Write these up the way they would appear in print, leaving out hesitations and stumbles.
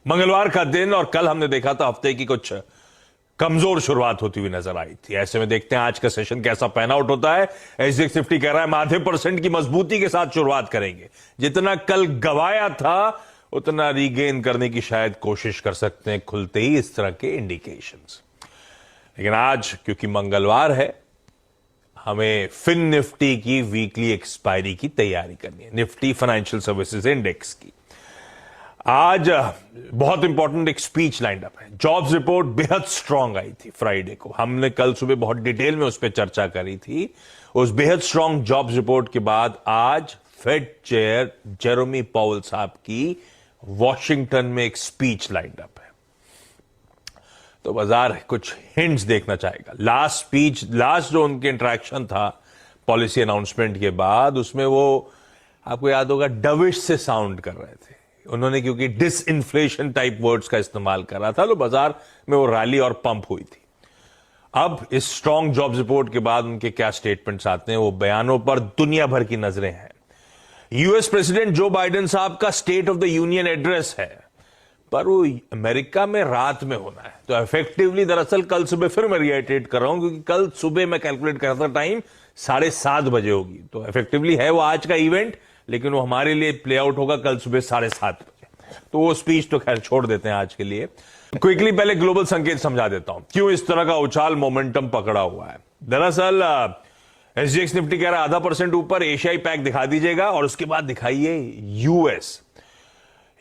मंगलवार का दिन और कल हमने देखा था हफ्ते की कुछ कमजोर शुरुआत होती हुई नजर आई थी। ऐसे में देखते हैं आज का सेशन कैसा पैन आउट होता है। एसजीएक्स निफ्टी कह रहा है हम आधे % की मजबूती के साथ शुरुआत करेंगे। जितना कल गवाया था उतना रीगेन करने की शायद कोशिश कर सकते हैं खुलते ही इस तरह के इंडिकेशंस। लेकिन आज क्योंकि मंगलवार है, हमें फिन निफ्टी की वीकली एक्सपायरी की तैयारी करनी है, निफ्टी फाइनेंशियल सर्विसेज इंडेक्स की। आज बहुत इंपॉर्टेंट एक स्पीच लाइंड अप है। जॉब्स रिपोर्ट बेहद स्ट्रांग आई थी फ्राइडे को। हमने कल सुबह बहुत डिटेल में उस पर चर्चा करी थी। उस बेहद स्ट्रांग जॉब्स रिपोर्ट के बाद आज फेड चेयर जेरोमी पावेल साहब की वॉशिंगटन में एक स्पीच लाइंड अप है, तो बाजार कुछ हिंट्स देखना चाहेगा। लास्ट जो उनके इंटरेक्शन था पॉलिसी अनाउंसमेंट के बाद, उसमें वो आपको याद होगा डविश से साउंड कर रहे थे उन्होंने, क्योंकि डिसइंफ्लेशन टाइप वर्ड्स का इस्तेमाल कर रहा था, तो बाजार में वो रैली और पंप हुई थी। अब इस स्ट्रांग जॉब्स रिपोर्ट के बाद उनके क्या स्टेटमेंट्स आते हैं, वो बयानों पर दुनिया भर की नजरें हैं। यूएस प्रेसिडेंट जो बाइडेन साहब का state of the union address है, पर वो अमेरिका में रात में होना है, तो इफेक्टिवली दरअसल कल सुबह फिर मैं रिएटरेट कर रहा हूं, क्योंकि कल सुबह मैं कैलकुलेट कर रहा था टाइम 7:30 बजे होगी, तो इफेक्टिवली है वो आज का इवेंट, लेकिन वो हमारे लिए प्ले आउट होगा कल सुबह 7:30 बजे। तो वो स्पीच तो खैर छोड़ देते हैं आज के लिए। क्विकली पहले ग्लोबल संकेत समझा देता हूं, क्यों इस तरह का उछाल मोमेंटम पकड़ा हुआ है। दरअसल एसजीएक्स निफ्टी कह रहा है 0.5% ऊपर, एशियाई पैक दिखा दीजिएगा और उसके बाद दिखाइए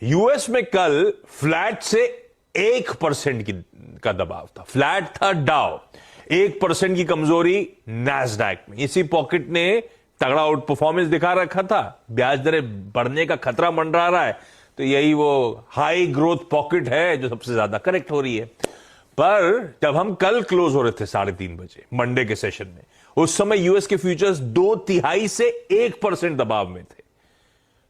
यूएस में कल फ्लैट से 1% का दबाव था, फ्लैट था डाउ, 1% की कमजोरी नैस्डैक में। इसी पॉकेट ने तगड़ा आउट परफॉर्मेंस दिखा रखा था, ब्याज दरें बढ़ने का खतरा मंडरा रहा है, तो यही वो हाई ग्रोथ पॉकेट है जो सबसे ज्यादा करेक्ट हो रही है। पर जब हम कल क्लोज हो रहे थे 3:30 बजे मंडे के सेशन में, उस समय यूएस के फ्यूचर्स 2/3 से 1% दबाव में थे।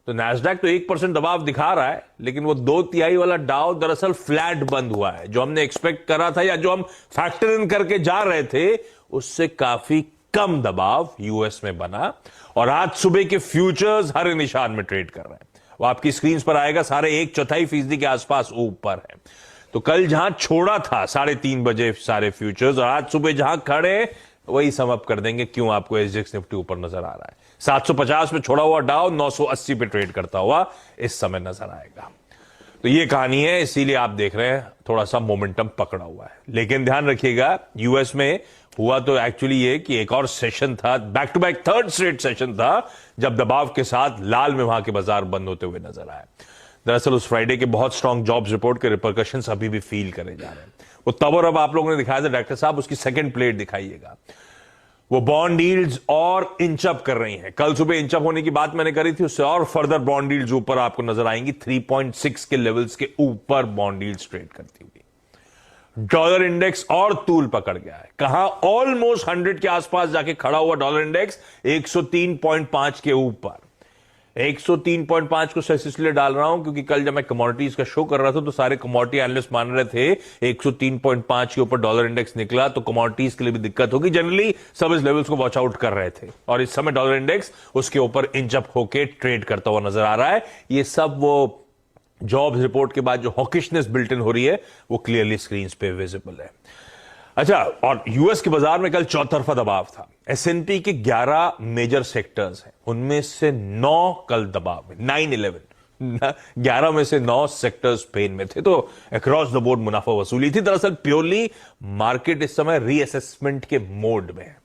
तो नैस्डैक तो 1% दबाव दिखा रहा है, लेकिन वो 2/3 वाला डाउ दरअसल फ्लैट बंद हुआ है। जो हमने एक्सपेक्ट करा था या जो हम फैक्टर इन करके जा रहे थे, उससे काफी कम दबाव यूएस में बना, और आज सुबह के फ्यूचर्स हर निशान में ट्रेड कर रहे हैं। वो आपकी स्क्रीन पर आएगा, सारे 1/4% के आसपास ऊपर है। तो कल जहां छोड़ा था 3:30 बजे सारे फ्यूचर्स, और आज सुबह जहां खड़े वही सम अप कर देंगे क्यों आपको एसजीएक्स निफ्टी ऊपर नजर आ रहा है। 750 पे छोड़ा हुआ डाउ 980 पे ट्रेड करता हुआ इस समय नजर आएगा। तो ये कहानी है, इसीलिए आप देख रहे हैं थोड़ा सा मोमेंटम पकड़ा हुआ है। लेकिन ध्यान रखिएगा, यूएस में हुआ तो एक्चुअली ये कि एक और सेशन था, back to back third straight session था, जब दबाव के साथ लाल में वहां के बाजार बंद होते हुए नजर आए। दरअसल उस फ्राइडे के बहुत स्ट्रांग जॉब्स रिपोर्ट के रिपरकशंस अभी भी फील करे जा रहे हैं। वो तब और अब आप लोगों ने दिखाया था, डॉक्टर साहब उसकी सेकंड प्लेट दिखाइएगा। वो बॉन्ड यील्ड्स और इंचअप कर रही हैं। कल सुबह इंचअप होने की बात मैंने करी थी, उससे और फर्दर बॉन्ड यील्ड्स ऊपर आपको नजर आएंगी। 3.6 के लेवल्स के ऊपर बॉन्ड यील्ड्स ट्रेड करती हुई। डॉलर इंडेक्स और तूल पकड़ गया है, कहां ऑलमोस्ट 100 के आसपास जाके खड़ा हुआ डॉलर इंडेक्स 103.5 के ऊपर। 103.5 को सेंस इसलिए डाल रहा हूं क्योंकि कल जब मैं कमोडिटीज का शो कर रहा था तो सारे कमोडिटी एनालिस्ट मान रहे थे 103.5 के ऊपर डॉलर इंडेक्स निकला तो कमोडिटीज के लिए भी दिक्कत होगी। जनरली सब इस लेवल्स को वॉच आउट कर रहे थे, और इस समय डॉलर इंडेक्स उसके ऊपर इंचअप होकर ट्रेड करता हुआ नजर आ रहा है। ये सब वो जॉब्स रिपोर्ट के बाद जो हॉकिशनेस बिल्ट इन हो रही है वो क्लियरली स्क्रीन पे विजिबल है। अच्छा, और यूएस के बाजार में कल चौतरफा दबाव था। एसएनपी के 11 मेजर सेक्टर्स हैं, उनमें से 9 कल दबाव में, 9-11 11 में से 9 सेक्टर्स पेन में थे। तो अक्रॉस द बोर्ड मुनाफा वसूली थी। दरअसल प्योरली मार्केट इस समय रीअसेसमेंट के मोड में है।